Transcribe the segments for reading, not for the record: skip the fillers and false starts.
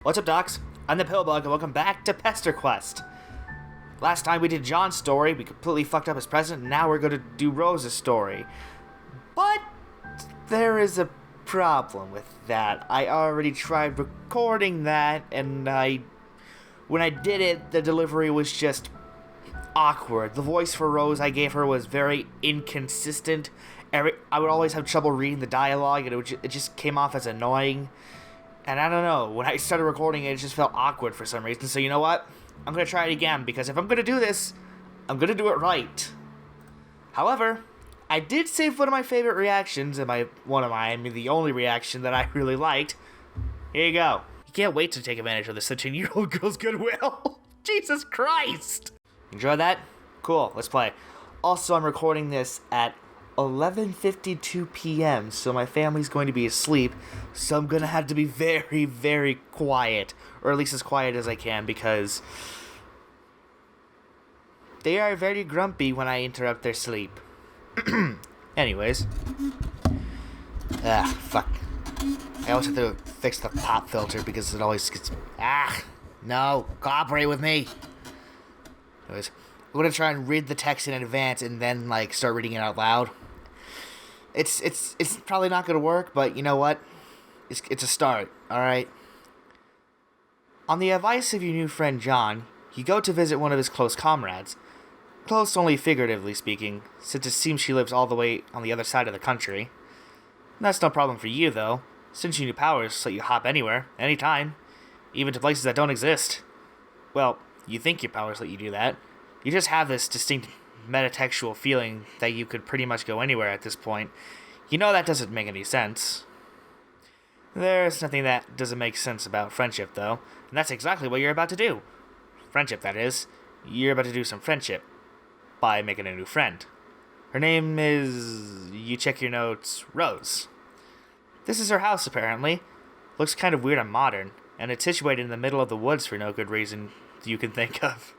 What's up, docs? I'm the Pillbug, and welcome back to Pesterquest. Last time we did John's story, we completely fucked up his present, and now we're going to do Rose's story. But there is a problem with that. I already tried recording that, and when I did it, the delivery was just awkward. The voice for Rose I gave her was very inconsistent. I would always have trouble reading the dialogue, and it just came off as annoying. And I don't know, when I started recording it just felt awkward for some reason. So you know what? I'm going to try it again, because if I'm going to do this, I'm going to do it right. However, I did save one of my favorite reactions, and the only reaction that I really liked. Here you go. You can't wait to take advantage of the 13-year-old girl's goodwill. Jesus Christ! Enjoy that? Cool, let's play. Also, I'm recording this at 11:52 p.m., so my family's going to be asleep, so I'm going to have to be very, very quiet, or at least as quiet as I can, because they are very grumpy when I interrupt their sleep. Anyways. Fuck. I always have to fix the pop filter because it always gets... No, cooperate with me. Anyways, I'm going to try and read the text in advance and then, start reading it out loud. It's probably not going to work, but you know what? It's a start, alright? On the advice of your new friend John, you go to visit one of his close comrades. Close only figuratively speaking, since it seems she lives all the way on the other side of the country. That's no problem for you, though, since your new powers let you hop anywhere, anytime, even to places that don't exist. Well, you think your powers let you do that. You just have this distinct metatextual feeling that you could pretty much go anywhere at this point. You know that doesn't make any sense. There's nothing that doesn't make sense about friendship, though, and that's exactly what you're about to do. Friendship, that is. You're about to do some friendship by making a new friend. Her name is... you check your notes... Rose. This is her house, apparently. Looks kind of weird and modern, and it's situated in the middle of the woods for no good reason you can think of.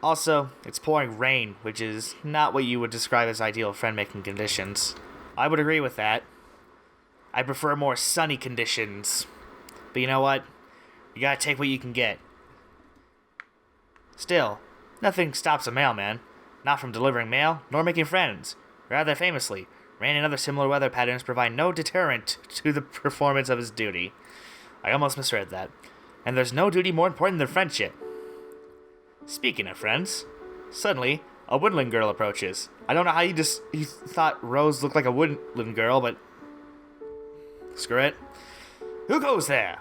Also, it's pouring rain, which is not what you would describe as ideal friend-making conditions. I would agree with that. I prefer more sunny conditions. But you know what? You gotta take what you can get. Still, nothing stops a mailman, not from delivering mail, nor making friends. Rather famously, rain and other similar weather patterns provide no deterrent to the performance of his duty. I almost misread that. And there's no duty more important than friendship. Speaking of friends, suddenly, a woodland girl approaches. I don't know how you thought Rose looked like a woodland girl, but... screw it. Who goes there?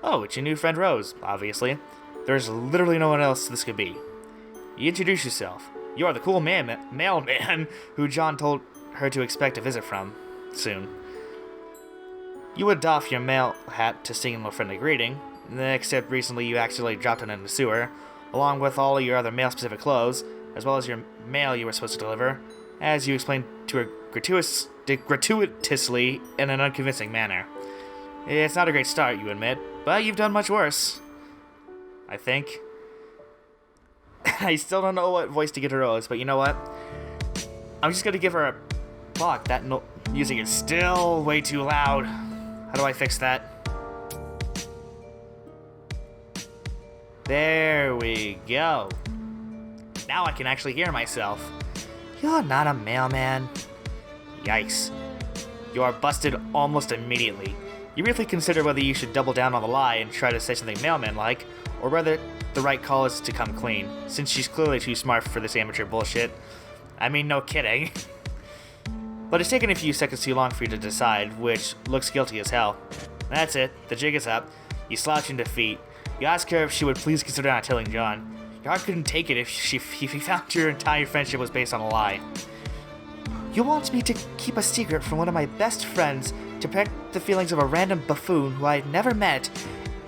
Oh, it's your new friend Rose, obviously. There's literally no one else this could be. You introduce yourself. You are the cool mailman who John told her to expect a visit from soon. You would doff your mail hat to sing him a friendly greeting, except recently you accidentally dropped it in the sewer, along with all your other mail-specific clothes, as well as your mail you were supposed to deliver, as you explained to her gratuitously in an unconvincing manner. It's not a great start, you admit, but you've done much worse. I think. I still don't know what voice to get to Rose, but you know what? I'm just gonna give her a... Fuck, that music is still way too loud. How do I fix that? There we go. Now I can actually hear myself. You're not a mailman. Yikes. You are busted almost immediately. You really consider whether you should double down on the lie and try to say something mailman-like, or whether the right call is to come clean, since she's clearly too smart for this amateur bullshit. I mean, no kidding. But it's taken a few seconds too long for you to decide, which looks guilty as hell. That's it. The jig is up. You slouch in defeat. You ask her if she would please consider not telling John. Your heart couldn't take it if he found your entire friendship was based on a lie. You want me to keep a secret from one of my best friends to protect the feelings of a random buffoon who I'd never met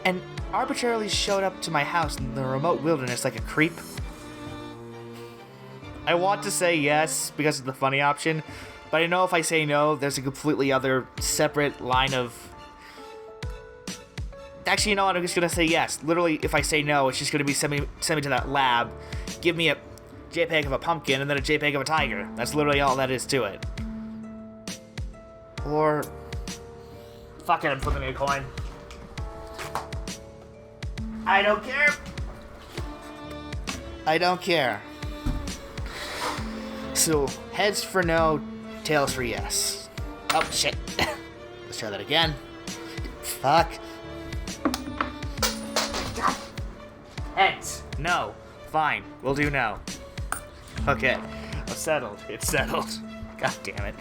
and arbitrarily showed up to my house in the remote wilderness like a creep? I want to say yes because of the funny option, but I know if I say no, there's a completely other separate line of... Actually, you know what? I'm just going to say yes. Literally, if I say no, it's just going to be send me to that lab, give me a JPEG of a pumpkin, and then a JPEG of a tiger. That's literally all that is to it. Or... Fuck it, I'm flipping a coin. I don't care. I don't care. So, heads for no, tails for yes. Oh, shit. Let's try that again. Fuck. Heads. No. Fine. We'll do no. Okay. It's settled. It's settled. God damn it.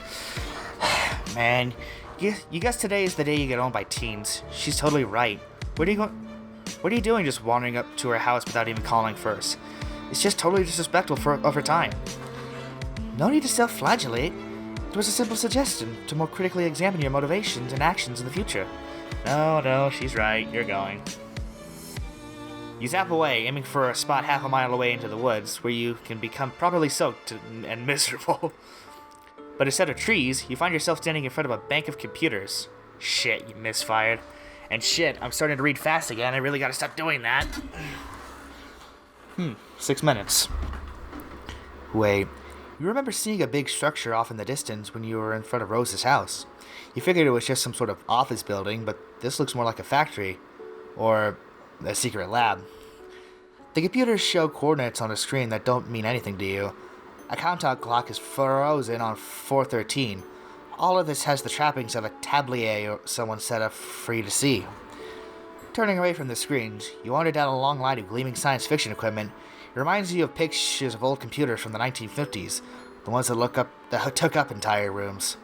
Man, you guess today is the day you get owned by teens. She's totally right. What are you doing just wandering up to her house without even calling first? It's just totally disrespectful of her time. No need to self-flagellate. It was a simple suggestion to more critically examine your motivations and actions in the future. No, she's right. You're going. You zap away, aiming for a spot half a mile away into the woods, where you can become properly soaked and miserable. But instead of trees, you find yourself standing in front of a bank of computers. Shit, you misfired. And shit, I'm starting to read fast again. I really gotta stop doing that. 6 minutes. Wait, you remember seeing a big structure off in the distance when you were in front of Rose's house. You figured it was just some sort of office building, but this looks more like a factory. Or a secret lab. The computers show coordinates on a screen that don't mean anything to you. A countdown clock is frozen on 4:13. All of this has the trappings of a tablier someone set up for you to see. Turning away from the screens, you wander down a long line of gleaming science fiction equipment. It reminds you of pictures of old computers from the 1950s, the ones that took up entire rooms.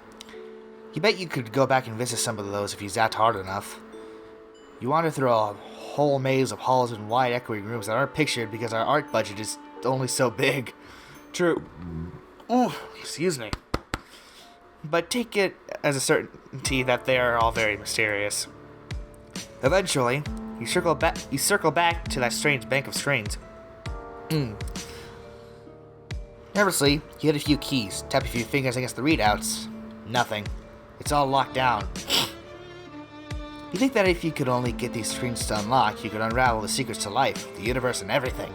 You bet you could go back and visit some of those if you zapped hard enough. You wander through a whole maze of halls and wide echoing rooms that aren't pictured because our art budget is only so big. True. Ooh, excuse me. But take it as a certainty that they are all very mysterious. Eventually, you circle back to that strange bank of screens. Nervously, you hit a few keys, tap a few fingers against the readouts. Nothing. It's all locked down. You think that if you could only get these screens to unlock, you could unravel the secrets to life, the universe, and everything.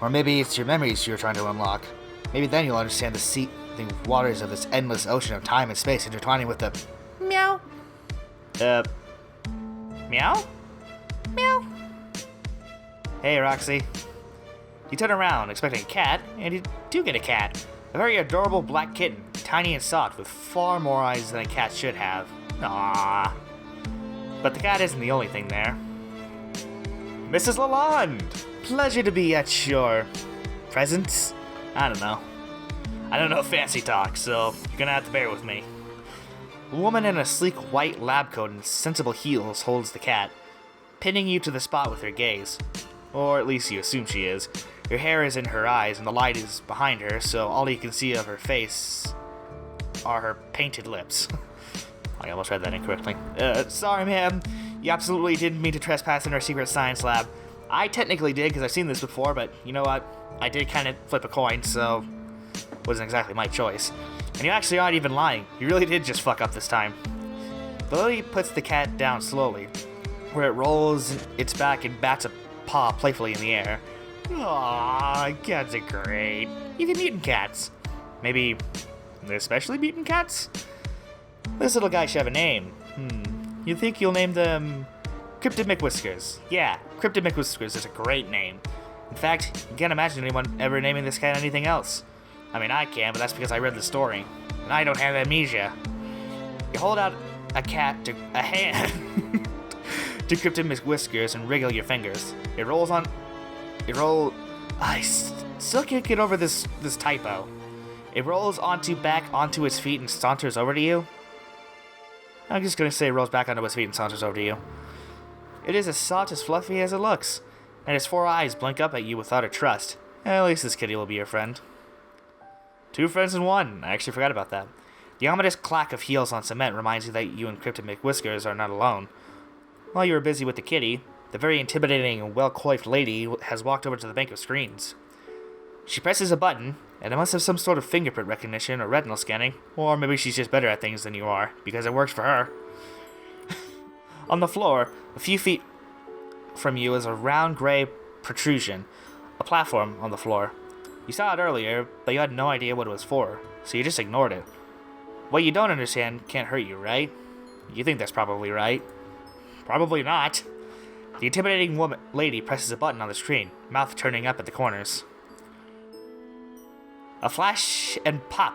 Or maybe it's your memories you're trying to unlock. Maybe then you'll understand the seething waters of this endless ocean of time and space intertwining with the meow. Meow? Meow. Hey, Roxy. You turn around, expecting a cat, and you do get a cat. A very adorable black kitten, tiny and soft, with far more eyes than a cat should have. Aww. But the cat isn't the only thing there. Mrs. Lalonde! Pleasure to be at your presence? I don't know fancy talk, so you're gonna have to bear with me. A woman in a sleek white lab coat and sensible heels holds the cat, pinning you to the spot with her gaze. Or at least you assume she is. Her hair is in her eyes and the light is behind her, so all you can see of her face are her painted lips. I almost read that incorrectly. Sorry, ma'am. You absolutely didn't mean to trespass in our secret science lab. I technically did, because I've seen this before, but you know what? I did kind of flip a coin, so it wasn't exactly my choice. And you actually aren't even lying. You really did just fuck up this time. The lady puts the cat down slowly, where it rolls its back and bats a paw playfully in the air. Aww, cats are great. Even mutant cats. Maybe especially mutant cats? This little guy should have a name. You think you'll name them Cryptid McWhiskers? Yeah, Cryptid McWhiskers is a great name. In fact, you can't imagine anyone ever naming this cat anything else. I mean, I can, but that's because I read the story. And I don't have amnesia. You hold out a hand to Cryptid McWhiskers and wriggle your fingers. I still can't get over this typo. It rolls back onto its feet and saunters over to you. I'm just gonna say it rolls back onto its feet and saunters over to you. It is as soft as fluffy as it looks, and its 4 eyes blink up at you with utter trust. At least this kitty will be your friend. 2 friends in 1. I actually forgot about that. The ominous clack of heels on cement reminds you that you and Cryptid McWhiskers are not alone. While you were busy with the kitty, the very intimidating and well-coiffed lady has walked over to the bank of screens. She presses a button, and it must have some sort of fingerprint recognition or retinal scanning, or maybe she's just better at things than you are, because it works for her. On the floor, a few feet from you is a round gray protrusion, a platform on the floor. You saw it earlier, but you had no idea what it was for, so you just ignored it. What you don't understand can't hurt you, right? You think that's probably right. Probably not. The intimidating lady presses a button on the screen, mouth turning up at the corners. A flash and pop,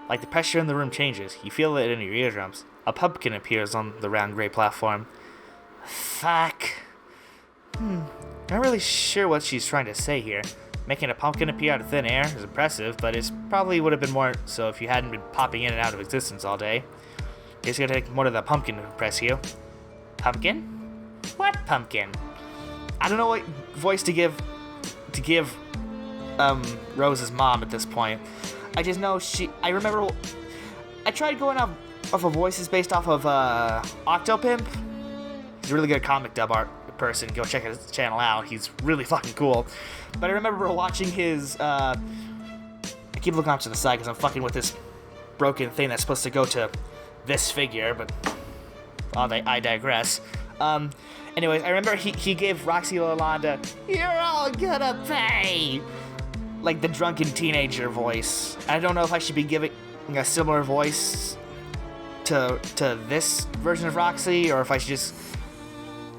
like the pressure in the room changes. You feel it in your eardrums. A pumpkin appears on the round gray platform. Fuck. Not really sure what she's trying to say here. Making a pumpkin appear out of thin air is impressive, but it probably would have been more so if you hadn't been popping in and out of existence all day. It's gonna take more than the pumpkin to impress you. Pumpkin? What pumpkin? I don't know what voice to give Rose's mom at this point. I just know I remember I tried going off of voices based off of Octopimp. He's a really good comic dub art person. Go check his channel out. He's really fucking cool. But I remember watching his I keep looking off to the side because I'm fucking with this broken thing that's supposed to go to this figure, but I digress. Anyways, I remember he gave Roxy Lalonda, "You're all gonna pay," like the drunken teenager voice. I don't know if I should be giving a similar voice to this version of Roxy, or if I should just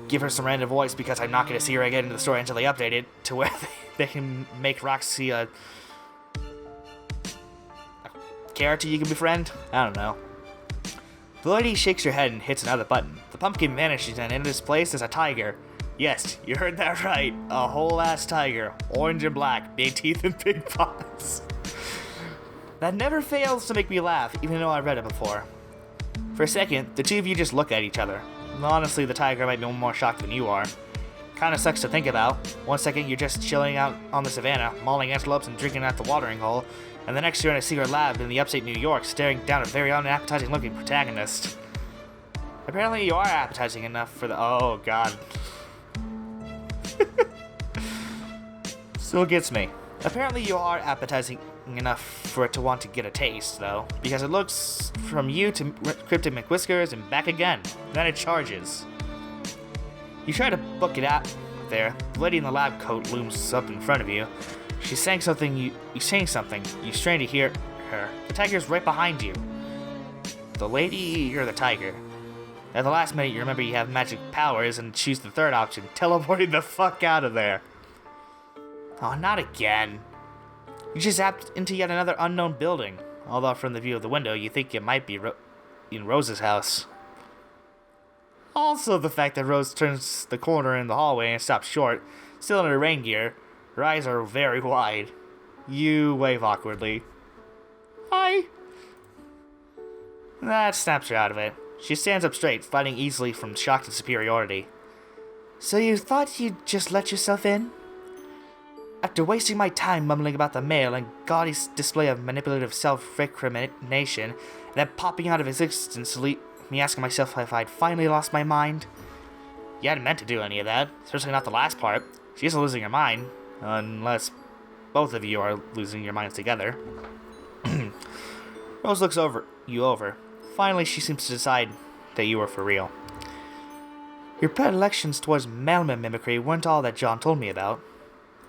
give her some random voice because I'm not going to see her again in the story until they update it to where they can make Roxy a character you can befriend. I don't know. The lady shakes her head and hits another button. The pumpkin vanishes, and in its place is a tiger. Yes, you heard that right. A whole ass tiger. Orange and black. Big teeth and big paws. That never fails to make me laugh, even though I've read it before. For a second, the two of you just look at each other. Honestly, the tiger might be more shocked than you are. Kinda sucks to think about. One second you're just chilling out on the savannah, mauling antelopes and drinking at the watering hole, and the next you're in a secret lab in the upstate New York, staring down a very unappetizing looking protagonist. Apparently you are appetizing enough for the— oh god. Still gets me. Apparently you are appetizing enough for it to want to get a taste, though, because it looks from you to Cryptic McWhiskers and back again. Then it charges. You try to book it out there. The lady in the lab coat looms up in front of you. She's saying something. You're saying something. You strain to hear her. The tiger's right behind you. The lady or the tiger? At the last minute, you remember you have magic powers and choose the third option, teleporting the fuck out of there. Oh, not again. You just zapped into yet another unknown building, although from the view of the window, you think it might be in Rose's house. Also, the fact that Rose turns the corner in the hallway and stops short, still in her rain gear. Her eyes are very wide. You wave awkwardly. Hi. That snaps her out of it. She stands up straight, fighting easily from shock and superiority. So you thought you'd just let yourself in? After wasting my time mumbling about the mail and gaudy display of manipulative self-recrimination, and then popping out of existence to leave me asking myself if I'd finally lost my mind? You hadn't meant to do any of that, especially not the last part. She isn't losing her mind, unless both of you are losing your minds together. Rose looks you over. Finally, she seems to decide that you are for real. Your predilections towards mailman mimicry weren't all that John told me about.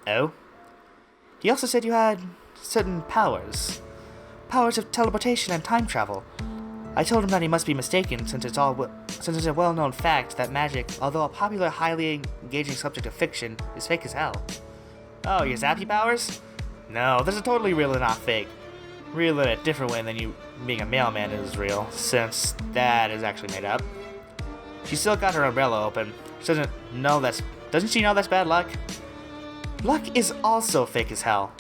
Oh? He also said you had certain powers. Powers of teleportation and time travel. I told him that he must be mistaken since it's a well-known fact that magic, although a popular, highly engaging subject of fiction, is fake as hell. Oh, your zappy powers? No, those are totally real and not fake. Real in a different way than you being a mailman is real, since that is actually made up. She still got her umbrella open. Doesn't she know that's bad luck? Luck is also fake as hell.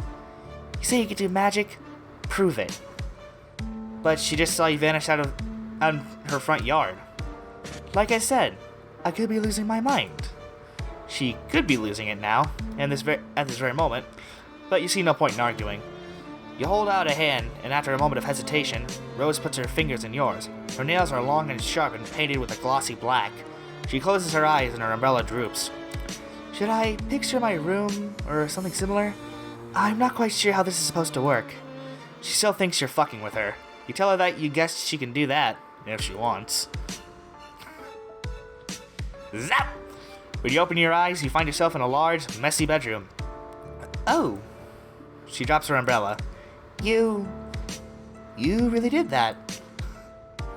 You say you can do magic? Prove it. But she just saw you vanish out of her front yard. Like I said, I could be losing my mind. She could be losing it now, at this very moment, but you see no point in arguing. You hold out a hand, and after a moment of hesitation, Rose puts her fingers in yours. Her nails are long and sharp and painted with a glossy black. She closes her eyes and her umbrella droops. Should I picture my room, or something similar? I'm not quite sure how this is supposed to work. She still thinks you're fucking with her. You tell her that you guess she can do that, if she wants. Zap! When you open your eyes, you find yourself in a large, messy bedroom. Oh. She drops her umbrella. You really did that.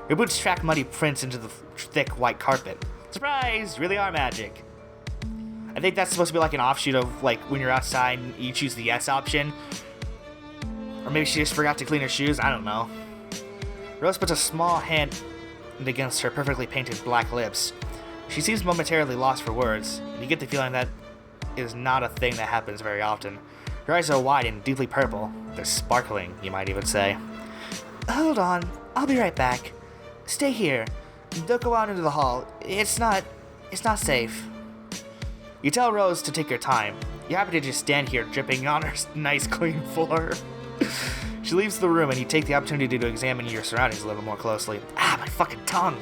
Your boots track muddy prints into the thick white carpet. Surprise! Really are magic. I think that's supposed to be like an offshoot of like when you're outside and you choose the yes option. Or maybe she just forgot to clean her shoes, I don't know. Rose puts a small hand against her perfectly painted black lips. She seems momentarily lost for words, and you get the feeling that is not a thing that happens very often. Her eyes are wide and deeply purple. They're sparkling, you might even say. Hold on, I'll be right back. Stay here. Don't go out into the hall. It's not safe. You tell Rose to take her time. You're happy to just stand here dripping on her nice clean floor. She leaves the room and you take the opportunity to examine your surroundings a little more closely. Ah, my fucking tongue!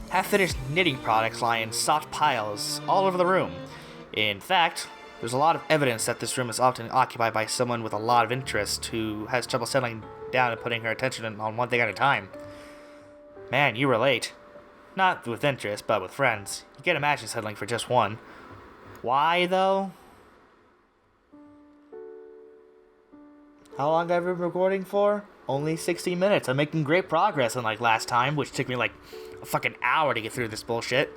Half-finished knitting products lie in soft piles all over the room. In fact, there's a lot of evidence that this room is often occupied by someone with a lot of interest who has trouble settling down and putting her attention on one thing at a time. Man, you relate. Not with interest, but with friends. You can't imagine settling for just one. Why, though? How long have I been recording for? Only 60 minutes. I'm making great progress unlike last time, which took me like a fucking hour to get through this bullshit.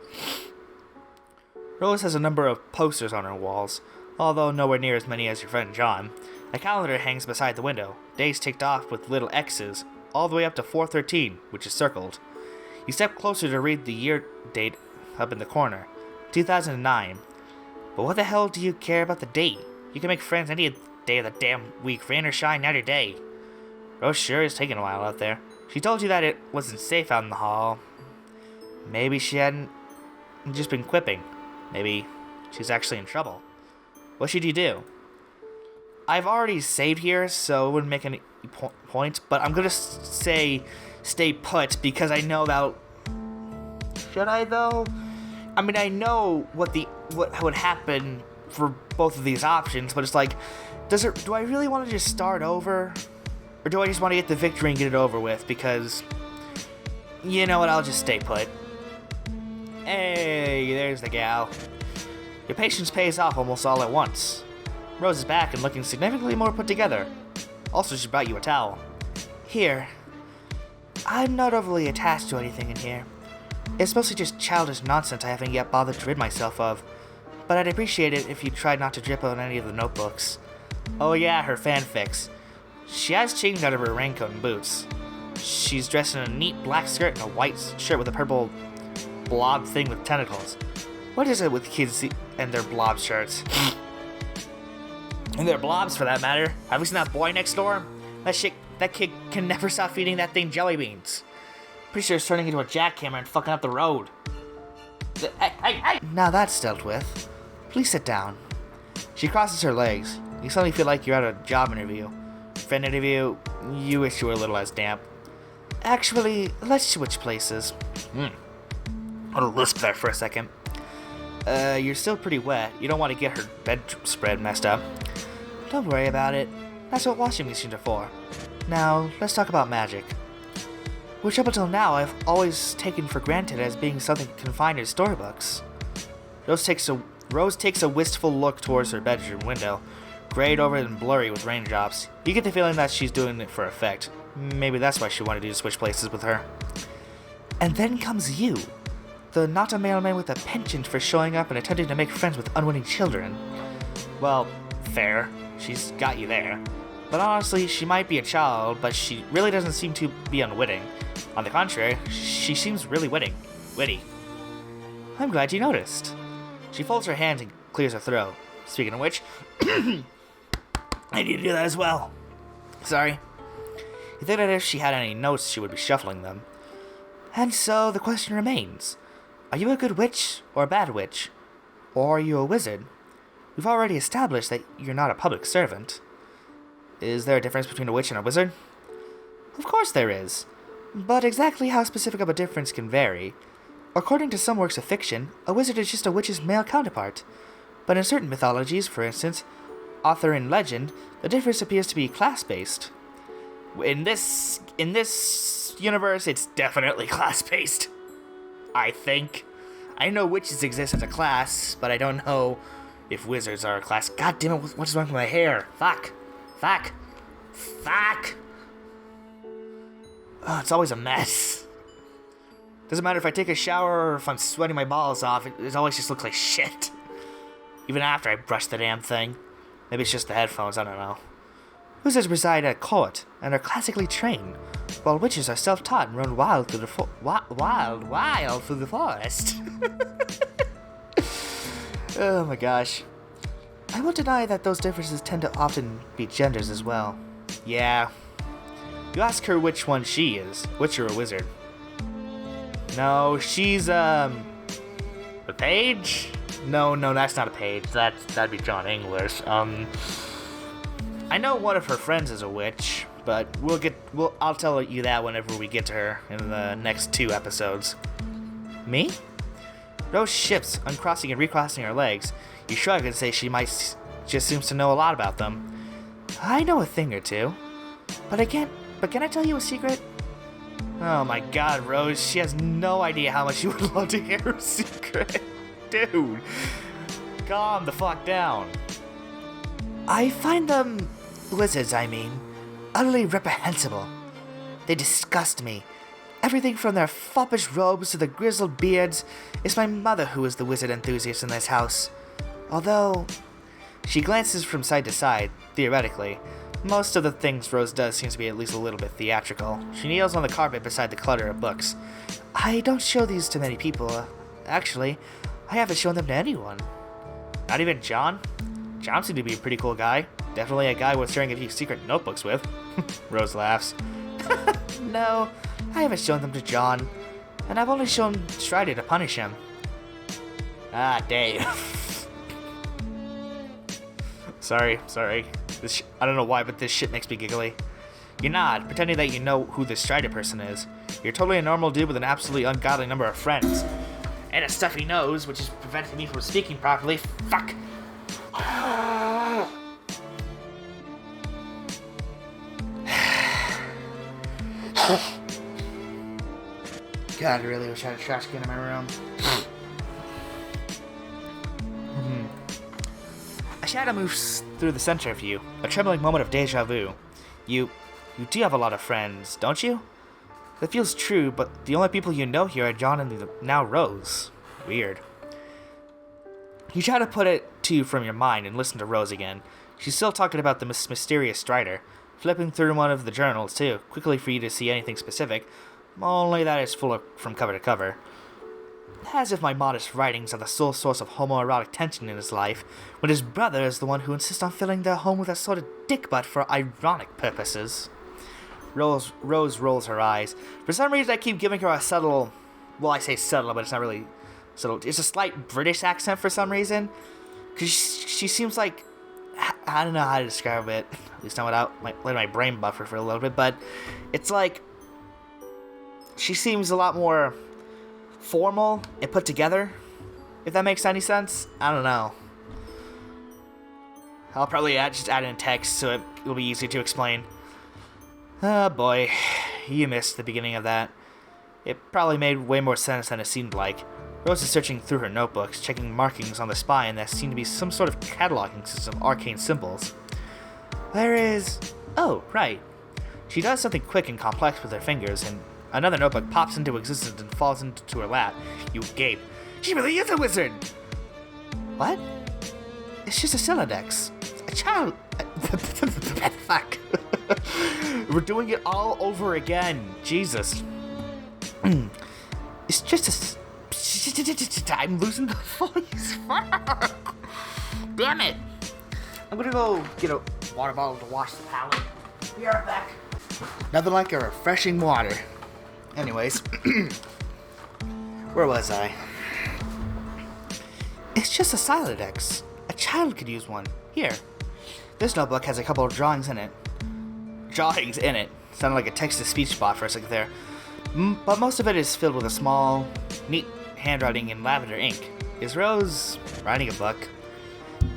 Rose has a number of posters on her walls, although nowhere near as many as your friend John. A calendar hangs beside the window, days ticked off with little X's, all the way up to 4/13, which is circled. You step closer to read the year date up in the corner, 2009. But what the hell do you care about the date? You can make friends any day of the damn week, rain or shine, night or day. Rose sure is taking a while out there. She told you that it wasn't safe out in the hall. Maybe she hadn't just been quipping. Maybe she's actually in trouble. What should you do? I've already saved here, so it wouldn't make any point, but I'm gonna say stay put because I know that. Should I though? I mean, I know what would happen for both of these options, but it's like, do I really want to just start over, or do I just want to get the victory and get it over with? Because you know what? I'll just stay put. Hey, there's the gal. Your patience pays off almost all at once. Rose is back and looking significantly more put together. Also, she brought you a towel. Here. I'm not overly attached to anything in here. It's mostly just childish nonsense I haven't yet bothered to rid myself of. But I'd appreciate it if you tried not to drip on any of the notebooks. Oh yeah, her fanfics. She has changed out of her raincoat and boots. She's dressed in a neat black skirt and a white shirt with a purple blob thing with tentacles. What is it with kids and their blob shirts? And their blobs, for that matter. Have you seen that boy next door? That kid can never stop feeding that thing jelly beans. Pretty sure it's turning into a jackhammer and fucking up the road. Hey! Now that's dealt with. Please sit down. She crosses her legs. You suddenly feel like you're at a job interview. Friend interview, you wish you were a little less damp. Actually, let's switch places. I'll lisp there for a second. You're still pretty wet. You don't want to get her bedspread messed up. Don't worry about it. That's what washing machines are for. Now, let's talk about magic. Which up until now I've always taken for granted as being something confined to storybooks. Rose takes a wistful look towards her bedroom window, grayed over and blurry with raindrops. You get the feeling that she's doing it for effect. Maybe that's why she wanted you to switch places with her. And then comes you. The not a mailman with a penchant for showing up and attempting to make friends with unwitting children. Well, fair. She's got you there. But honestly, she might be a child, but she really doesn't seem to be unwitting. On the contrary, she seems really witty. I'm glad you noticed. She folds her hands and clears her throat. Speaking of which, I need to do that as well. Sorry. You think that if she had any notes, she would be shuffling them. And so the question remains. Are you a good witch or a bad witch? Or are you a wizard? We've already established that you're not a public servant. Is there a difference between a witch and a wizard? Of course there is. But exactly how specific of a difference can vary. According to some works of fiction, a wizard is just a witch's male counterpart. But in certain mythologies, for instance, author and legend, the difference appears to be class-based. In this universe, it's definitely class-based. I think. I know witches exist as a class, but I don't know if wizards are a class. God damn it, what's wrong with my hair? Fuck. Oh, it's always a mess. Doesn't matter if I take a shower or if I'm sweating my balls off, it always just looks like shit. Even after I brush the damn thing. Maybe it's just the headphones, I don't know. Wizards reside at court and are classically trained, while witches are self-taught and run wild through the wild through the forest. Oh my gosh. I won't deny that those differences tend to often be genders as well. Yeah. You ask her which one she is, witch or a wizard. No, she's, a page? No, that's not a page. That'd be John English. I know one of her friends is a witch, but I'll tell you that whenever we get to her in the next 2 episodes. Me? Rose ships, uncrossing and recrossing her legs. You shrug and say she just seems to know a lot about them. I know a thing or two. But can I tell you a secret? Oh my god, Rose, she has no idea how much you would love to hear her secret. Dude, calm the fuck down. I find them, wizards I mean, utterly reprehensible. They disgust me. Everything from their foppish robes to the grizzled beards. It's my mother who is the wizard enthusiast in this house. Although, she glances from side to side, theoretically. Most of the things Rose does seems to be at least a little bit theatrical. She kneels on the carpet beside the clutter of books. I don't show these to many people. Actually, I haven't shown them to anyone. Not even John? John seemed to be a pretty cool guy. Definitely a guy worth sharing a few secret notebooks with. Rose laughs. No, I haven't shown them to John. And I've only shown Strider to punish him. Ah, Dave. Sorry. I don't know why, but this shit makes me giggly. You're not, pretending that you know who this Strider person is. You're totally a normal dude with an absolutely ungodly number of friends. And a stuffy nose, which is preventing me from speaking properly. Fuck! God, I really wish I had a trash can in my room. A shadow moves through the center of you, a trembling moment of deja vu. You do have a lot of friends, don't you? That feels true, but the only people you know here are John and now Rose. Weird. You try to put it to you from your mind and listen to Rose again. She's still talking about the mysterious Strider, flipping through one of the journals too, quickly for you to see anything specific, only that it's full of from cover to cover. As if my modest writings are the sole source of homoerotic tension in his life, when his brother is the one who insists on filling their home with a sort of dick butt for ironic purposes. Rose rolls her eyes. For some reason, I keep giving her a subtle... Well, I say subtle, but it's not really subtle. It's a slight British accent for some reason. Because she seems like... I don't know how to describe it. At least not without letting my brain buffer for a little bit. But it's like... She seems a lot more formal and put together. If that makes any sense. I don't know. I'll probably just add in text so it'll be easy to explain. Oh boy, you missed the beginning of that. It probably made way more sense than it seemed like. Rose is searching through her notebooks, checking markings on the spine that seem to be some sort of cataloging system of arcane symbols. Where is... Oh, right. She does something quick and complex with her fingers, and another notebook pops into existence and falls into her lap. You gape. She really is a wizard! What? It's just a Celodex. A child... Fuck. We're doing it all over again. Jesus. It's just a... I'm losing the voice. Fuck. Damn it. I'm gonna go get a water bottle to wash the palate. Be right back. Nothing like a refreshing water. Anyways. Where was I? It's just a Celodex. A child could use one. Here. This notebook has a couple of drawings in it. Sounded like a text-to-speech bot for a second there. But most of it is filled with a small, neat handwriting in lavender ink. Is Rose writing a book?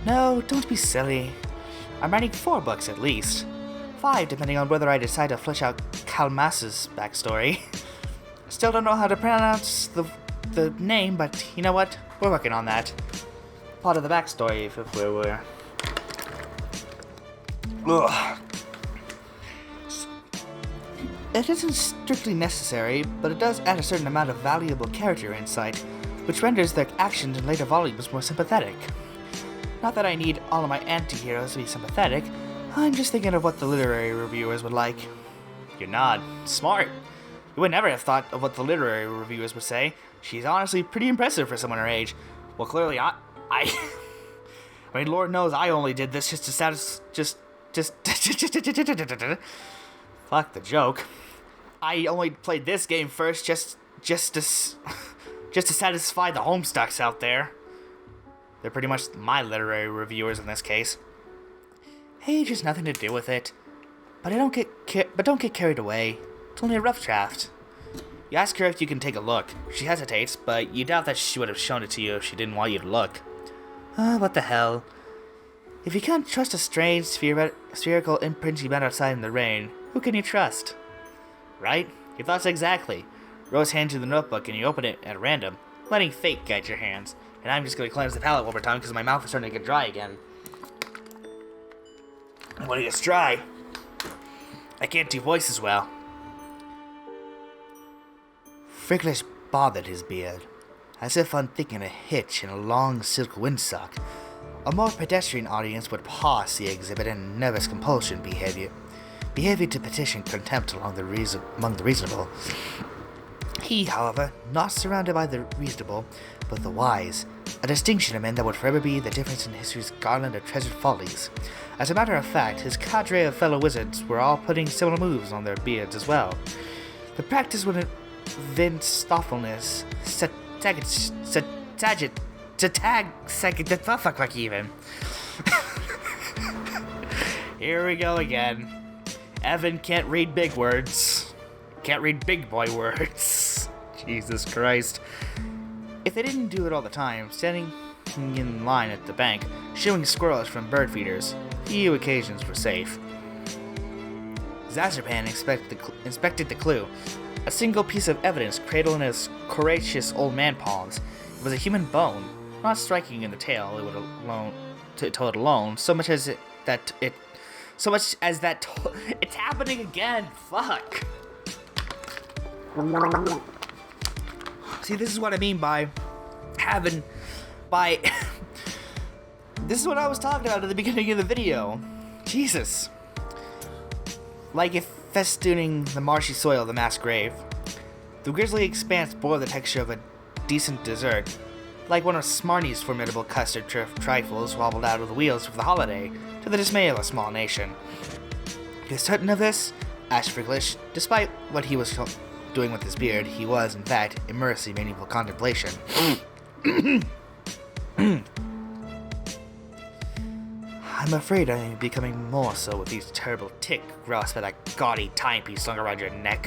No, don't be silly. I'm writing 4 books at least. 5, depending on whether I decide to flesh out Kalmas's backstory. Still don't know how to pronounce the name, but you know what? We're working on that. Part of the backstory, if we were... Ugh. It isn't strictly necessary, but it does add a certain amount of valuable character insight, which renders their actions in later volumes more sympathetic. Not that I need all of my anti-heroes to be sympathetic, I'm just thinking of what the literary reviewers would like. You nod. Smart. You would never have thought of what the literary reviewers would say. She's honestly pretty impressive for someone her age. Well, clearly I mean, Lord knows I only did this just to fuck the joke. I only played this game first just to satisfy the homestucks out there. They're pretty much my literary reviewers in this case. Age has nothing to do with it, but don't get carried away. It's only a rough draft. You ask her if you can take a look. She hesitates, but you doubt that she would have shown it to you if she didn't want you to look. What the hell? If you can't trust a strange spherical imprint you met outside in the rain, who can you trust? Right? Your thoughts exactly. Rose hands you the notebook and you open it at random, letting fate guide your hands. And I'm just going to cleanse the palate one more time because my mouth is starting to get dry again. And when it gets dry, I can't do voices well. Fricklish bothered his beard, as if unthinking a hitch in a long silk windsock. A more pedestrian audience would pause the exhibit in nervous compulsion behavior to petition contempt among the reasonable. He, however, not surrounded by the reasonable, but the wise, a distinction in men that would forever be the difference in history's garland of treasured follies. As a matter of fact, his cadre of fellow wizards were all putting similar moves on their beards as well. The practice would evince thoughtfulness, Here we go again. Evan can't read big words. Can't read big boy words. Jesus Christ. If they didn't do it all the time, standing in line at the bank, shooing squirrels from bird feeders, few occasions were safe. Zazerpan inspected the clue. A single piece of evidence cradled in his courageous old man palms. It was a human bone, not striking in the tail. It told alone, so much as that it's happening again. Fuck. See, this is what I mean by this is what I was talking about at the beginning of the video. Jesus. Like if festooning the marshy soil of the mass grave. The grisly expanse bore the texture of a decent dessert, like one of Smarty's formidable custard trifles wobbled out of the wheels for the holiday, to the dismay of a small nation. You're certain of this? asked Fricklish. Despite what he was doing with his beard, he was, in fact, immersed in meaningful contemplation. I'm afraid I am becoming more so with these terrible tick grasped by that gaudy timepiece slung around your neck.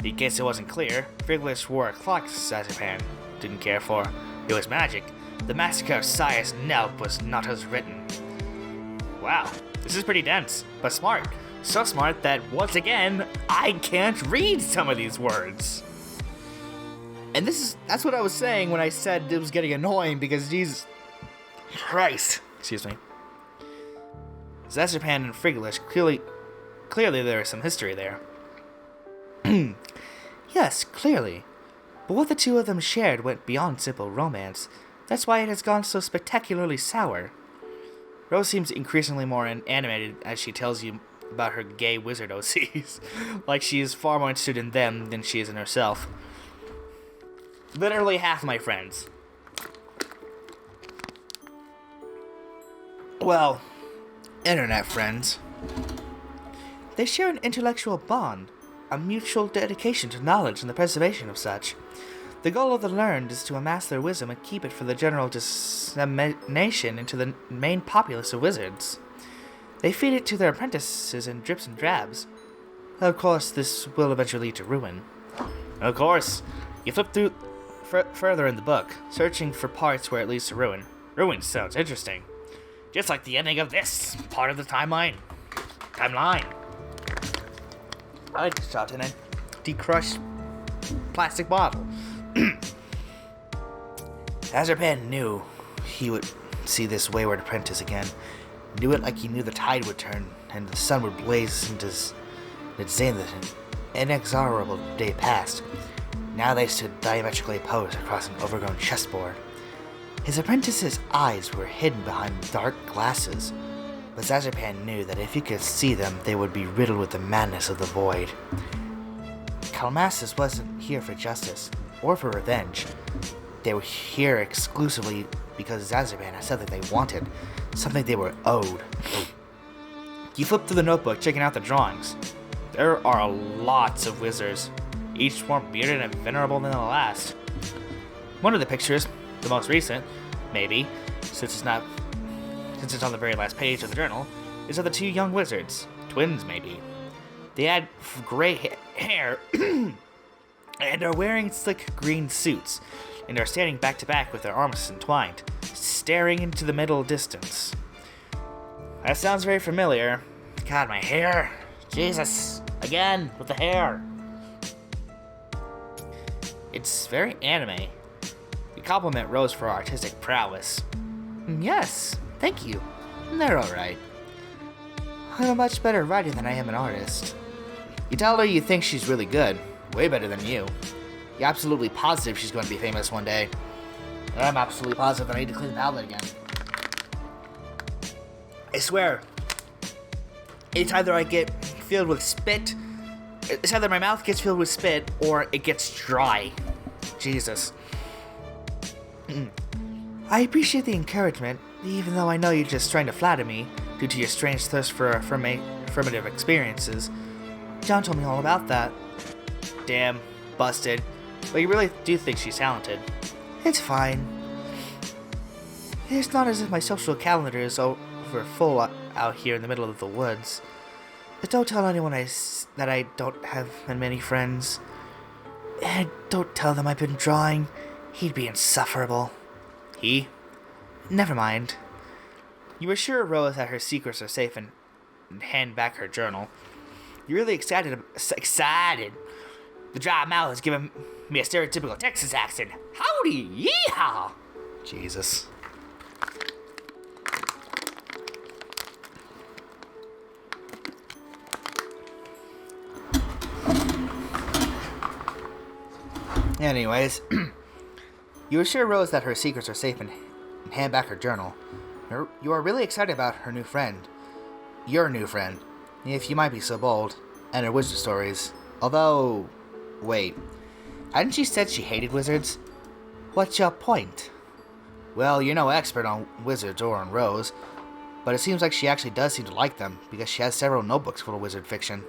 In case it wasn't clear, Fricklish wore a clock Zazerpan didn't care for. It was magic. The massacre of Sias Nelp was not as written. Wow, this is pretty dense, but smart. So smart that, once again, I can't read some of these words. And that's what I was saying when I said it was getting annoying, because Jesus Christ. Excuse me. Zazerpan and Fricklish, clearly there is some history there. Yes, clearly. But what the two of them shared went beyond simple romance. That's why it has gone so spectacularly sour. Rose seems increasingly more animated as she tells you about her gay wizard OCs. Like she is far more interested in them than she is in herself. Literally half my friends. Well, internet friends. They share an intellectual bond, a mutual dedication to knowledge and the preservation of such. The goal of the learned is to amass their wisdom and keep it for the general dissemination into the main populace of wizards. They feed it to their apprentices in drips and drabs. Of course, this will eventually lead to ruin. Of course. You flip through further in the book, searching for parts where it leads to ruin. Ruin sounds interesting. Just like the ending of this part of the timeline. I just shot in a decrushed plastic bottle. Zazerpan knew he would see this wayward apprentice again. Knew it like he knew the tide would turn and the sun would blaze into its zenith inexorable day passed. Now they stood diametrically opposed across an overgrown chessboard. His apprentice's eyes were hidden behind dark glasses, but Zazapan knew that if he could see them, they would be riddled with the madness of the void. Calmassus wasn't here for justice, or for revenge. They were here exclusively because Zazapan had something they wanted, something they were owed. He flipped through the notebook, checking out the drawings. There are lots of wizards, each more bearded and venerable than the last. One of the pictures, the most recent, maybe, since it's on the very last page of the journal, is of the two young wizards, twins maybe. They had gray hair and are wearing slick green suits, and are standing back to back with their arms entwined, staring into the middle distance. That sounds very familiar. God, my hair. Jesus, again, with the hair. It's very anime. We compliment Rose for her artistic prowess. Yes, thank you. They're alright. I'm a much better writer than I am an artist. You tell her you think she's really good. Way better than you. You're absolutely positive she's going to be famous one day. I'm absolutely positive that I need to clean the palette again. I swear, it's either I get filled with spit, it's either my mouth gets filled with spit, or it gets dry. Jesus. I appreciate the encouragement, even though I know you're just trying to flatter me, due to your strange thirst for affirmative experiences. John told me all about that. Damn, busted. But you really do think she's talented. It's fine. It's not as if my social calendar is over full out here in the middle of the woods. But don't tell anyone that I don't have many friends. And don't tell them I've been drawing. He'd be insufferable. He? Never mind. You were sure Rose that her secrets are safe and hand back her journal. You're really excited. The dry mouth has given me a stereotypical Texas accent. Howdy, yeehaw! Jesus. Anyways, you assure Rose that her secrets are safe and hand back her journal. You are really excited about her new friend. Your new friend, if you might be so bold, and her wizard stories. Although, wait, hadn't she said she hated wizards? What's your point? Well, you're no expert on wizards or on Rose, but it seems like she actually does seem to like them, because she has several notebooks full of wizard fiction.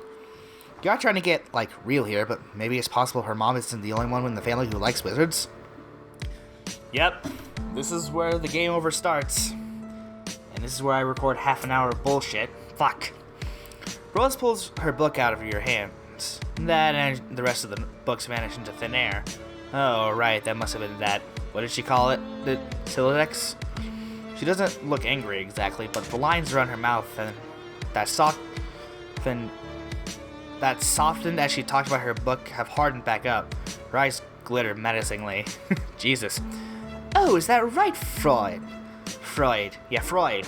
You are trying to get, real here, but maybe it's possible her mom isn't the only one in the family who likes wizards? Yep, this is where the game over starts. And this is where I record half an hour of bullshit. Fuck. Rose pulls her book out of your hands. That and the rest of the books vanish into thin air. Oh, right, that must have been that. What did she call it? The Silodex? She doesn't look angry exactly, but the lines around her mouth and that softened as she talked about her book have hardened back up. Her eyes glitter menacingly. Jesus. Oh, is that right, Freud? Freud. Yeah, Freud.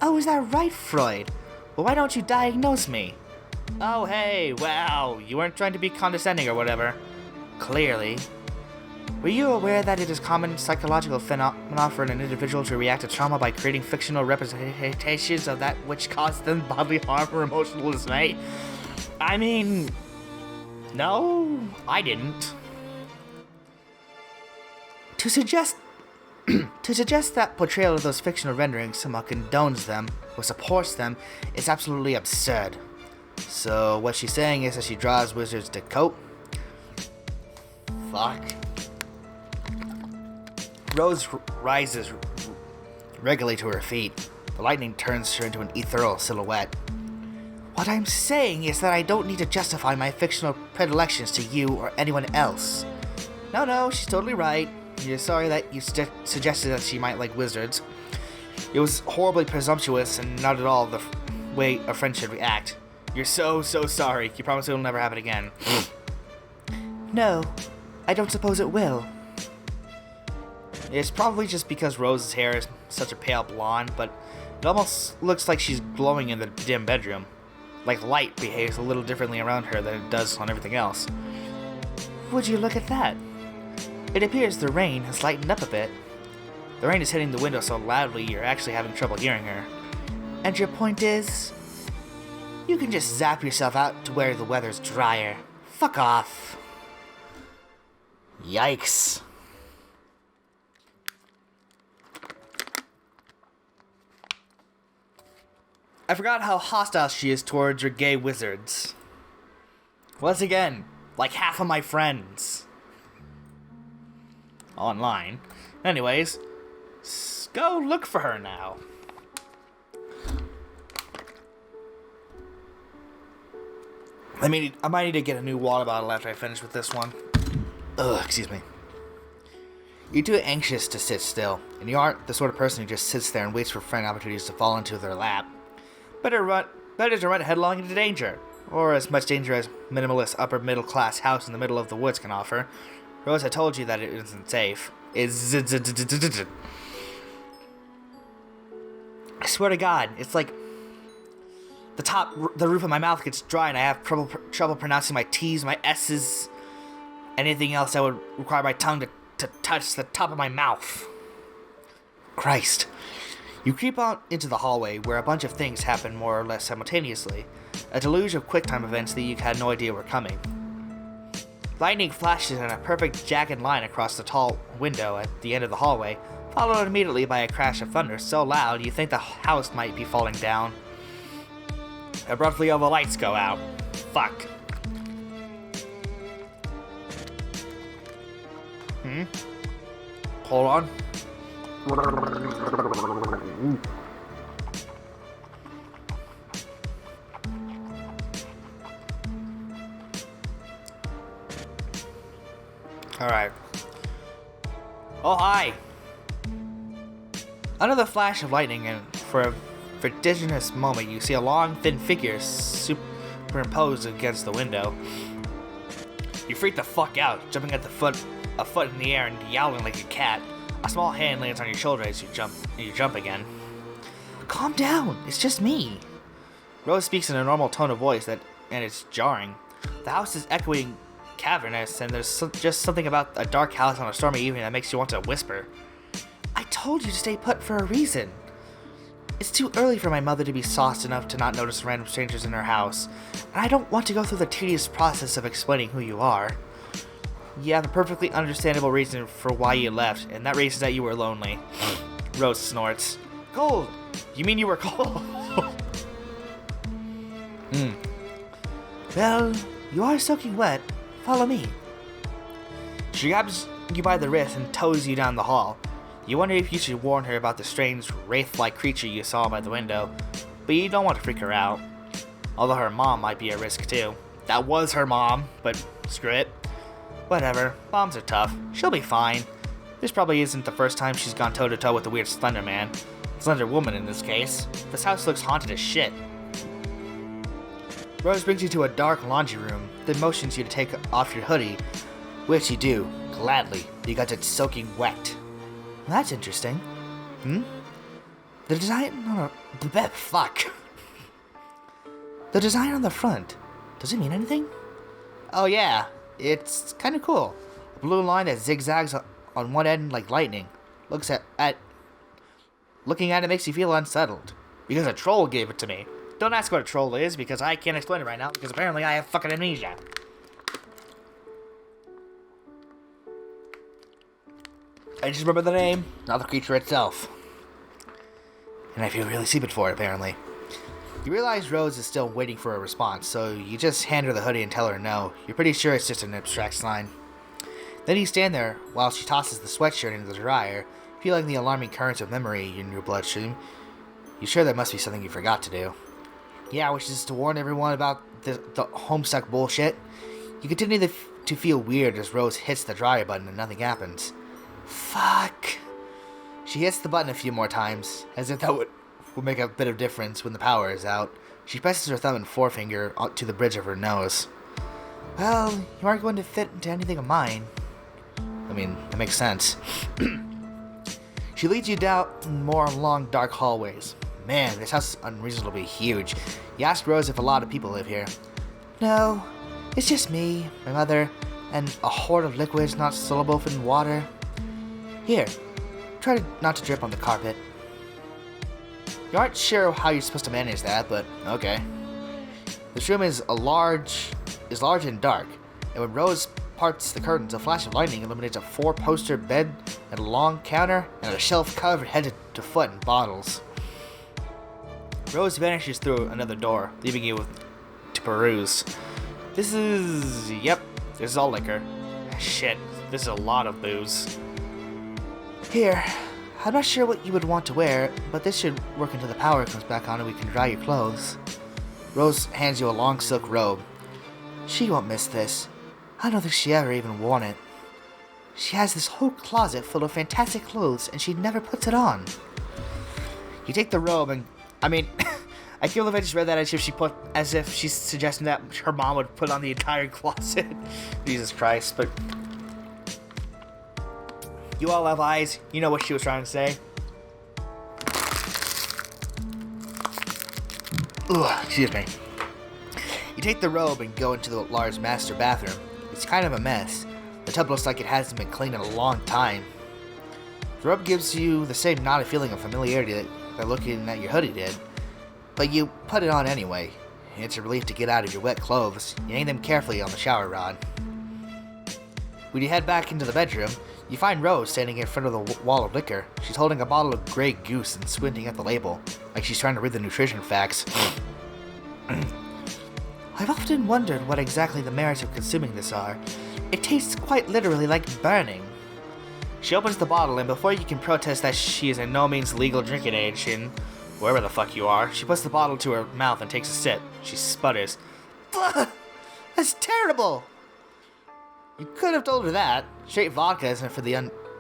Oh, is that right, Freud? Well, why don't you diagnose me? Oh, hey, wow, you weren't trying to be condescending or whatever. Clearly. Were you aware that it is common psychological phenomenon for an individual to react to trauma by creating fictional representations of that which caused them bodily harm or emotional dismay? I mean, no, I didn't. To suggest that portrayal of those fictional renderings somehow condones them or supports them is absolutely absurd. So what she's saying is that she draws wizards to cope? Fuck. Rose rises regularly to her feet. The lightning turns her into an ethereal silhouette. What I'm saying is that I don't need to justify my fictional predilections to you or anyone else. No, she's totally right. You're sorry that you suggested that she might like wizards. It was horribly presumptuous and not at all the way a friend should react. You're so sorry. You promise it'll never happen again. No, I don't suppose it will. It's probably just because Rose's hair is such a pale blonde, but it almost looks like she's glowing in the dim bedroom. like light behaves a little differently around her than it does on everything else. Would you look at that? It appears the rain has lightened up a bit. The rain is hitting the window so loudly you're actually having trouble hearing her. And your point is? You can just zap yourself out to where the weather's drier. Fuck off. Yikes. I forgot how hostile she is towards your gay wizards. Once again, like half of my friends. Online. Anyways, go look for her now. I might need to get a new water bottle after I finish with this one. Ugh, excuse me. You're too anxious to sit still, and you aren't the sort of person who just sits there and waits for friend opportunities to fall into their lap. Better to run headlong into danger, or as much danger as minimalist upper middle class house in the middle of the woods can offer. Rose, I told you that it isn't safe. I swear to God, it's like the roof of my mouth gets dry and I have trouble pronouncing my T's, my S's, anything else that would require my tongue to touch the top of my mouth. Christ. You creep out into the hallway where a bunch of things happen more or less simultaneously. A deluge of QuickTime events that you had no idea were coming. Lightning flashes in a perfect jagged line across the tall window at the end of the hallway, followed immediately by a crash of thunder so loud you think the house might be falling down. Abruptly all the lights go out. Fuck. Hold on. Alright. Oh, hi! Under the flash of lightning, and for a vertiginous moment, you see a long, thin figure superimposed against the window. You freak the fuck out, jumping at a foot in the air and yowling like a cat. A small hand lands on your shoulder as you jump again. Calm down, it's just me. Rose speaks in a normal tone of voice and it's jarring. The house is echoing cavernous, and there's just something about a dark house on a stormy evening that makes you want to whisper. I told you to stay put for a reason. It's too early for my mother to be sauced enough to not notice random strangers in her house, and I don't want to go through the tedious process of explaining who you are. You have a perfectly understandable reason for why you left, and that reason is that you were lonely. Rose snorts. Cold? You mean you were cold? Well, you are soaking wet. Follow me. She grabs you by the wrist and tows you down the hall. You wonder if you should warn her about the strange, wraith-like creature you saw by the window, but you don't want to freak her out. Although her mom might be a risk too. That was her mom, but screw it. Whatever, moms are tough. She'll be fine. This probably isn't the first time she's gone toe-to-toe with the weird Slender Man. Slender Woman in this case. This house looks haunted as shit. Rose brings you to a dark laundry room, then motions you to take off your hoodie, which you do, gladly. You got it soaking wet. That's interesting. The design on fuck. The design on the front. Does it mean anything? Oh yeah, it's kind of cool. A blue line that zigzags on one end like lightning. Looking at it makes you feel unsettled. Because a troll gave it to me. Don't ask what a troll is, because I can't explain it right now, because apparently I have fucking amnesia. I just remember the name, not the creature itself. And I feel really stupid for it, apparently. You realize Rose is still waiting for a response, so you just hand her the hoodie and tell her no. You're pretty sure it's just an abstract sign. Then you stand there while she tosses the sweatshirt into the dryer, feeling the alarming currents of memory in your bloodstream. You're sure that must be something you forgot to do. Yeah, which is to warn everyone about the Homestuck bullshit. You continue to feel weird as Rose hits the dryer button and nothing happens. Fuck. She hits the button a few more times, as if that would make a bit of difference when the power is out. She presses her thumb and forefinger to the bridge of her nose. Well, you aren't going to fit into anything of mine. I mean, that makes sense. She leads you down more long, dark hallways. Man, this house is unreasonably huge. You asked Rose if a lot of people live here. No, it's just me, my mother, and a horde of liquids not soluble in water. Here, try not to drip on the carpet. You aren't sure how you're supposed to manage that, but okay. This room is large and dark, and when Rose parts the curtains, a flash of lightning illuminates a 4-poster bed and a long counter and a shelf covered head to foot in bottles. Rose vanishes through another door, leaving you to peruse. This is all liquor. Shit, this is a lot of booze. Here, I'm not sure what you would want to wear, but this should work until the power comes back on and we can dry your clothes. Rose hands you a long silk robe. She won't miss this. I don't think she ever even worn it. She has this whole closet full of fantastic clothes and she never puts it on. You take the robe and, I feel if I just read that as if she's suggesting that her mom would put on the entire closet. Jesus Christ, but you all have eyes. You know what she was trying to say. Ugh, excuse me. You take the robe and go into the large master bathroom. It's kind of a mess. The tub looks like it hasn't been cleaned in a long time. The robe gives you the same naughty feeling of familiarity that looking at your hoodie did, but you put it on anyway. It's a relief to get out of your wet clothes. You hang them carefully on the shower rod. When you head back into the bedroom, you find Rose standing in front of the wall of liquor. She's holding a bottle of Grey Goose and squinting at the label, like she's trying to read the nutrition facts. I've often wondered what exactly the merits of consuming this are. It tastes quite literally like burning. She opens the bottle, and before you can protest that she is in no means legal drinking age in wherever the fuck you are, she puts the bottle to her mouth and takes a sip. She sputters. That's terrible! You could have told her that. Straight vodka isn't for the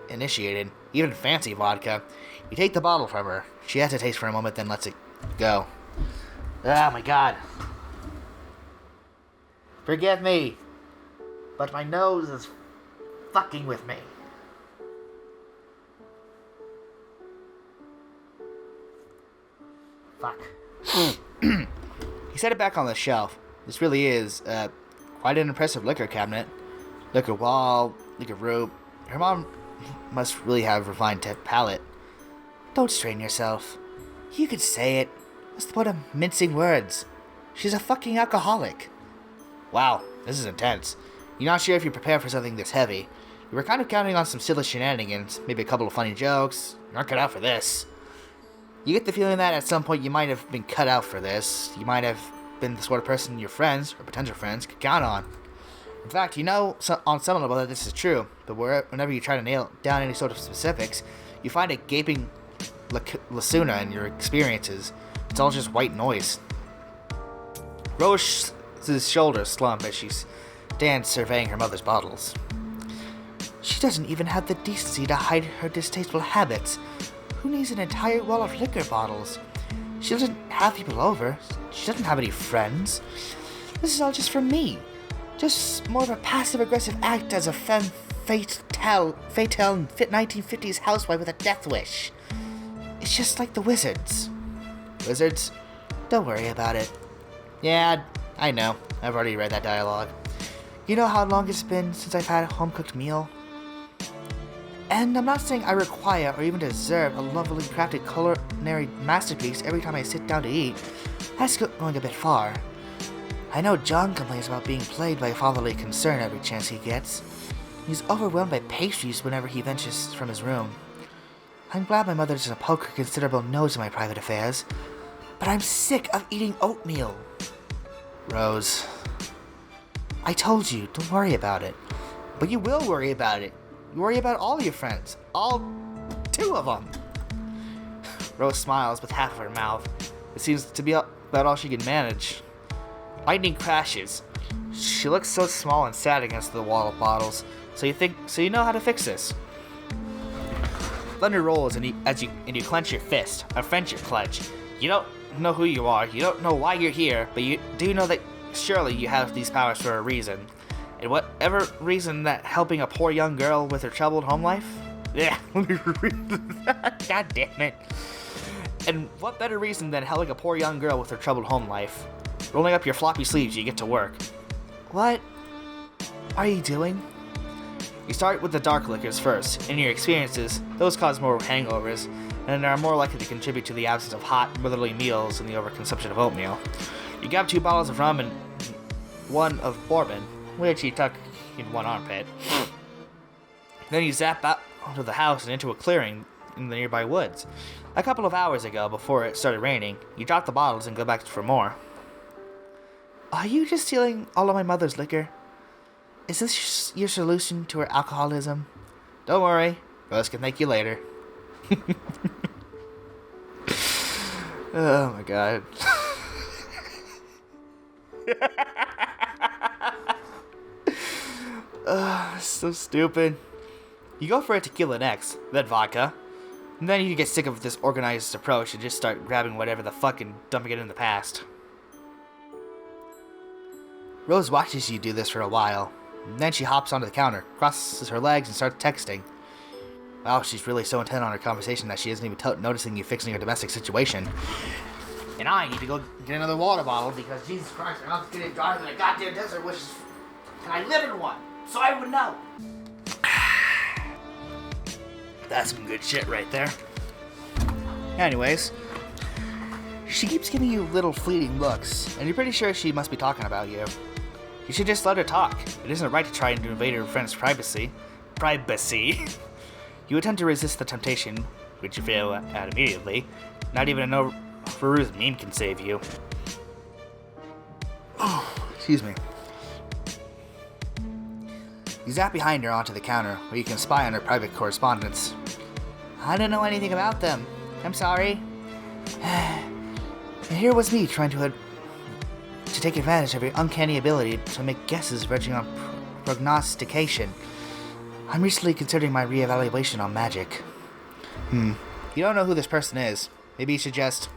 uninitiated, even fancy vodka. You take the bottle from her. She hesitates for a moment, then lets it go. Oh my god. Forgive me, but my nose is fucking with me. Fuck. You set it back on the shelf. This really is quite an impressive liquor cabinet. Liquor wall, liquor room. Her mom must really have a refined palate. Don't strain yourself. You could say it. What's the point of mincing words? She's a fucking alcoholic. Wow, this is intense. You're not sure if you're prepared for something this heavy. You were kind of counting on some silly shenanigans, maybe a couple of funny jokes. You aren't cut out for this. You get the feeling that at some point you might have been cut out for this. You might have been the sort of person your friends, or potential friends, could count on. In fact, you know on some level that this is true, but whenever you try to nail down any sort of specifics, you find a gaping lacuna in your experiences. It's all just white noise. Rose's shoulders slump as she stands surveying her mother's bottles. She doesn't even have the decency to hide her distasteful habits. Who needs an entire wall of liquor bottles? She doesn't have people over. She doesn't have any friends. This is all just for me. Just more of a passive-aggressive act as a femme fatale 1950s housewife with a death wish. It's just like the wizards. Wizards? Don't worry about it. Yeah, I know. I've already read that dialogue. You know how long it's been since I've had a home-cooked meal? And I'm not saying I require or even deserve a lovely crafted culinary masterpiece every time I sit down to eat. That's going a bit far. I know John complains about being plagued by fatherly concern every chance he gets. He's overwhelmed by pastries whenever he ventures from his room. I'm glad my mother doesn't poke her considerable nose in my private affairs, but I'm sick of eating oatmeal. Rose, I told you, don't worry about it. But you will worry about it. You worry about all your friends. All 2 of them. Rose smiles with half of her mouth. It seems to be about all she can manage. Lightning crashes. She looks so small and sad against the wall of bottles. So you know how to fix this. Thunder rolls and you clench your fist, a friendship pledge. You don't know who you are. You don't know why you're here, but you do know that surely you have these powers for a reason. And whatever reason that helping a poor young girl with her troubled home life? Yeah, let me read that. God damn it. And what better reason than helping a poor young girl with her troubled home life? Rolling up your floppy sleeves, you get to work. What are you doing? You start with the dark liquors first. In your experiences, those cause more hangovers, and are more likely to contribute to the absence of hot, motherly meals and the overconsumption of oatmeal. You grab 2 bottles of rum and 1 of bourbon, which you tuck in one armpit. Then you zap out of the house and into a clearing in the nearby woods. A couple of hours ago, before it started raining, you drop the bottles and go back for more. Are you just stealing all of my mother's liquor? Is this your solution to her alcoholism? Don't worry, Rose can thank you later. Oh my god. So stupid. You go for a tequila next, then vodka. And then you get sick of this organized approach and just start grabbing whatever the fuck and dumping it in the past. Rose watches you do this for a while. And then she hops onto the counter, crosses her legs, and starts texting. Wow, she's really so intent on her conversation that she isn't even noticing you fixing her domestic situation. And I need to go get another water bottle because, Jesus Christ, I'm not getting drive in a goddamn desert, which is... And I live in one, so I would know. That's some good shit right there. Anyways, she keeps giving you little fleeting looks, and you're pretty sure she must be talking about you. You should just let her talk. It isn't right to try and invade her friend's privacy. You attempt to resist the temptation, which you fail at immediately. Not even a no Farouz meme can save you. Oh, excuse me. You zap behind her onto the counter, where you can spy on her private correspondence. I don't know anything about them. I'm sorry. And here was me trying to take advantage of your uncanny ability to make guesses verging on prognostication. I'm recently considering my reevaluation on magic. You don't know who this person is. Maybe you should just...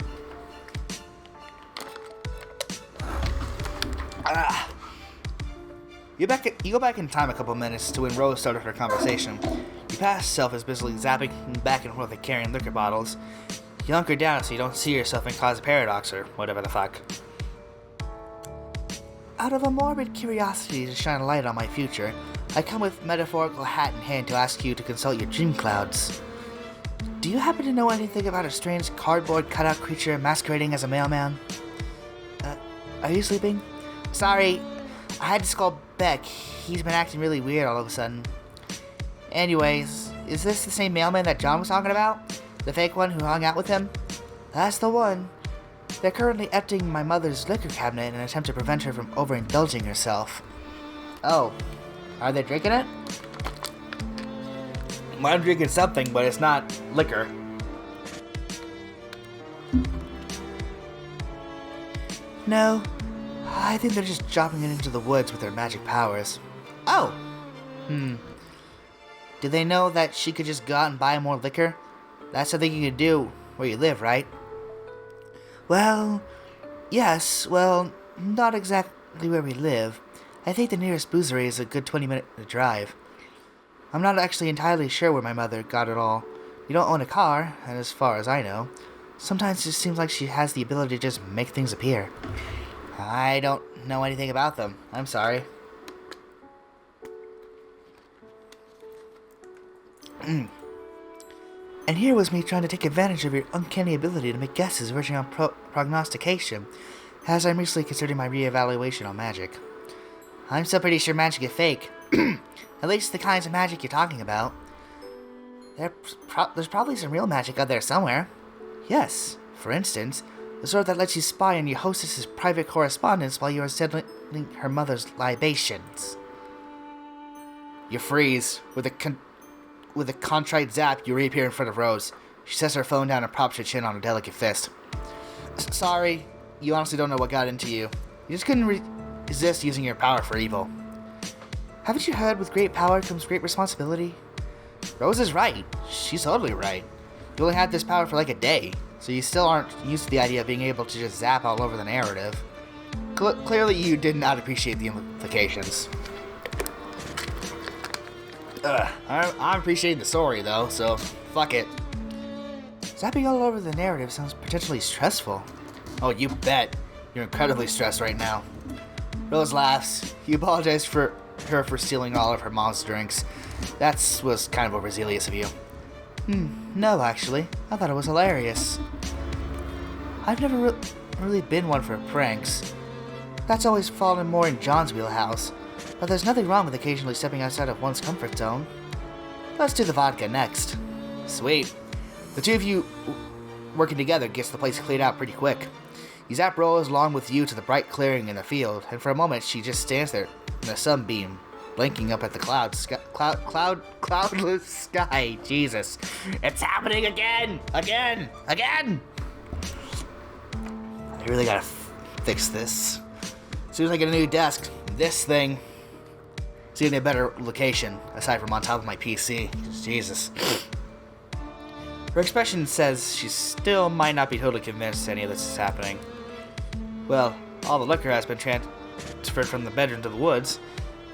You go back in time a couple minutes to when Rose started her conversation. Your past self is busily zapping back and forth and carrying liquor bottles. You hunker down so you don't see yourself and cause a paradox or whatever the fuck. Out of a morbid curiosity to shine a light on my future, I come with metaphorical hat in hand to ask you to consult your dream clouds. Do you happen to know anything about a strange cardboard cutout creature masquerading as a mailman? Are you sleeping? Sorry, I had to call Beck. He's been acting really weird all of a sudden. Anyways, is this the same mailman that John was talking about? The fake one who hung out with him? That's the one. They're currently emptying my mother's liquor cabinet in an attempt to prevent her from overindulging herself. Oh, are they drinking it? Well, I'm drinking something, but it's not liquor. No, I think they're just dropping it into the woods with their magic powers. Oh! Do they know that she could just go out and buy more liquor? That's something you can do where you live, right? Well, yes, well, not exactly where we live. I think the nearest boozery is a good 20-minute drive. I'm not actually entirely sure where my mother got it all. You don't own a car, and as far as I know, sometimes it just seems like she has the ability to just make things appear. I don't know anything about them. I'm sorry. And here was me trying to take advantage of your uncanny ability to make guesses verging on prognostication, as I'm recently considering my reevaluation on magic. I'm still pretty sure magic is fake. At least the kinds of magic you're talking about. There's probably some real magic out there somewhere. Yes, for instance, the sort that lets you spy on your hostess's private correspondence while you are settling her mother's libations. You freeze. With a contrite zap, you reappear in front of Rose. She sets her phone down and props her chin on a delicate fist. Sorry, you honestly don't know what got into you. You just couldn't resist using your power for evil. Haven't you heard with great power comes great responsibility? Rose is right. She's totally right. You only had this power for like a day, so you still aren't used to the idea of being able to just zap all over the narrative. Clearly you did not appreciate the implications. I'm appreciating the story though, so fuck it. Zapping all over the narrative sounds potentially stressful. Oh, you bet. You're incredibly stressed right now. Rose laughs. You apologize for her for stealing all of her mom's drinks. That was kind of overzealous of you. No, actually. I thought it was hilarious. I've never really been one for pranks. That's always fallen more in John's wheelhouse. But there's nothing wrong with occasionally stepping outside of one's comfort zone. Let's do the vodka next. Sweet. The two of you working together gets the place cleared out pretty quick. You zap Rose along with you to the bright clearing in the field, and for a moment she just stands there in a sunbeam, blinking up at the cloudless sky. Jesus. It's happening again! Again! Again! I really gotta fix this. As soon as I get a new desk, this thing is in a better location, aside from on top of my PC. Jesus. Her expression says she still might not be totally convinced any of this is happening. Well, all the liquor has been transferred from the bedroom to the woods.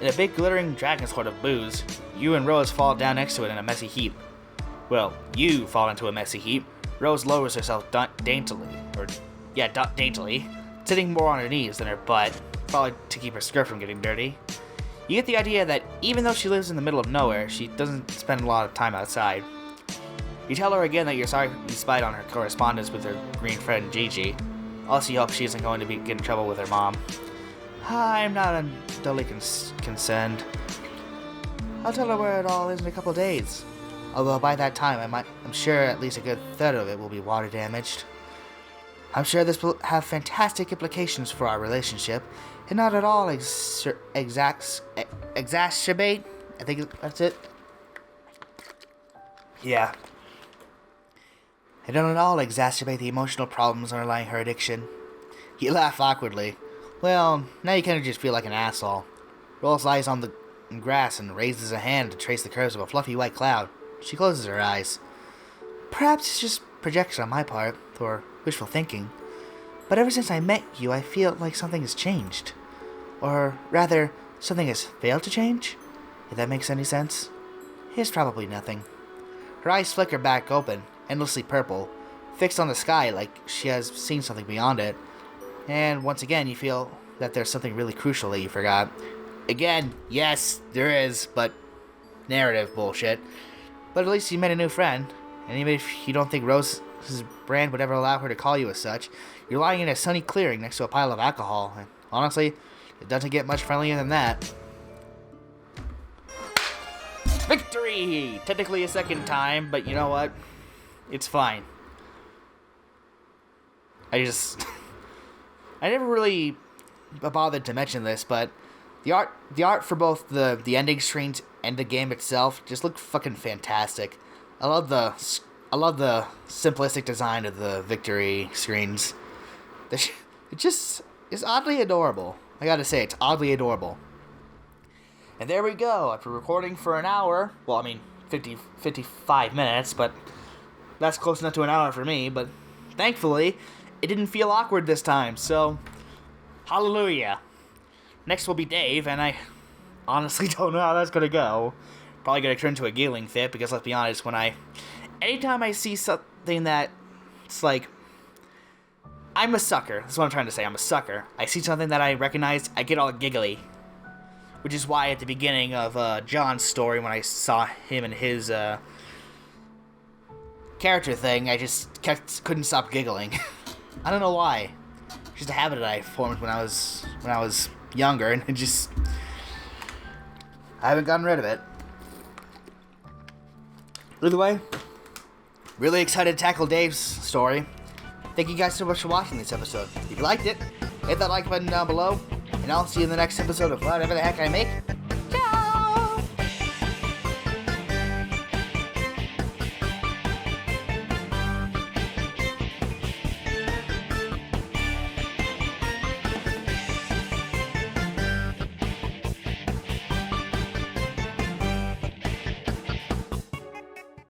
In a big glittering dragon's hoard of booze, you and Rose fall down next to it in a messy heap. Well, you fall into a messy heap. Rose lowers herself daintily, sitting more on her knees than her butt, probably to keep her skirt from getting dirty. You get the idea that even though she lives in the middle of nowhere, she doesn't spend a lot of time outside. You tell her again that you're sorry you spied on her correspondence with her green friend Gigi. Also, you hope she isn't going to get in trouble with her mom. I'm not unduly concerned. I'll tell her where it all is in a couple of days. Although by that time, I'm sure at least a good third of it will be water damaged. I'm sure this will have fantastic implications for our relationship, and not at all exacerbate. I think that's it. Yeah. And don't at all exacerbate the emotional problems underlying her addiction. You laugh awkwardly. Well, now you kind of just feel like an asshole. Rose lies on the grass and raises a hand to trace the curves of a fluffy white cloud. She closes her eyes. Perhaps it's just projection on my part, or wishful thinking. But ever since I met you, I feel like something has changed. Or rather, something has failed to change? If that makes any sense. It's probably nothing. Her eyes flicker back open, endlessly purple, fixed on the sky like she has seen something beyond it. And once again, you feel that there's something really crucial that you forgot. Again, yes, there is, but narrative bullshit. But at least you met a new friend, and even if you don't think Rose's brand would ever allow her to call you as such, you're lying in a sunny clearing next to a pile of alcohol, and honestly, it doesn't get much friendlier than that. Victory! Technically a second time, but you know what? It's fine. I never really bothered to mention this, but the art for both the ending screens and the game itself just look fucking fantastic. I love the simplistic design of the victory screens. It just is oddly adorable. I gotta say, it's oddly adorable. And there we go. After recording for an hour, well, I mean, 55 minutes, but that's close enough to an hour for me, but thankfully, it didn't feel awkward this time, so hallelujah. Next will be Dave, and I honestly don't know how that's gonna go. Probably gonna turn into a giggling fit, because let's be honest, anytime I see something that it's like, I'm a sucker. That's what I'm trying to say. I'm a sucker. I see something that I recognize, I get all giggly. Which is why at the beginning of John's story, when I saw him and his character thing, I just couldn't stop giggling. I don't know why. It's just a habit that I formed when I was younger, and I haven't gotten rid of it. Either way, really excited to tackle Dave's story. Thank you guys so much for watching this episode. If you liked it, hit that like button down below, and I'll see you in the next episode of whatever the heck I make.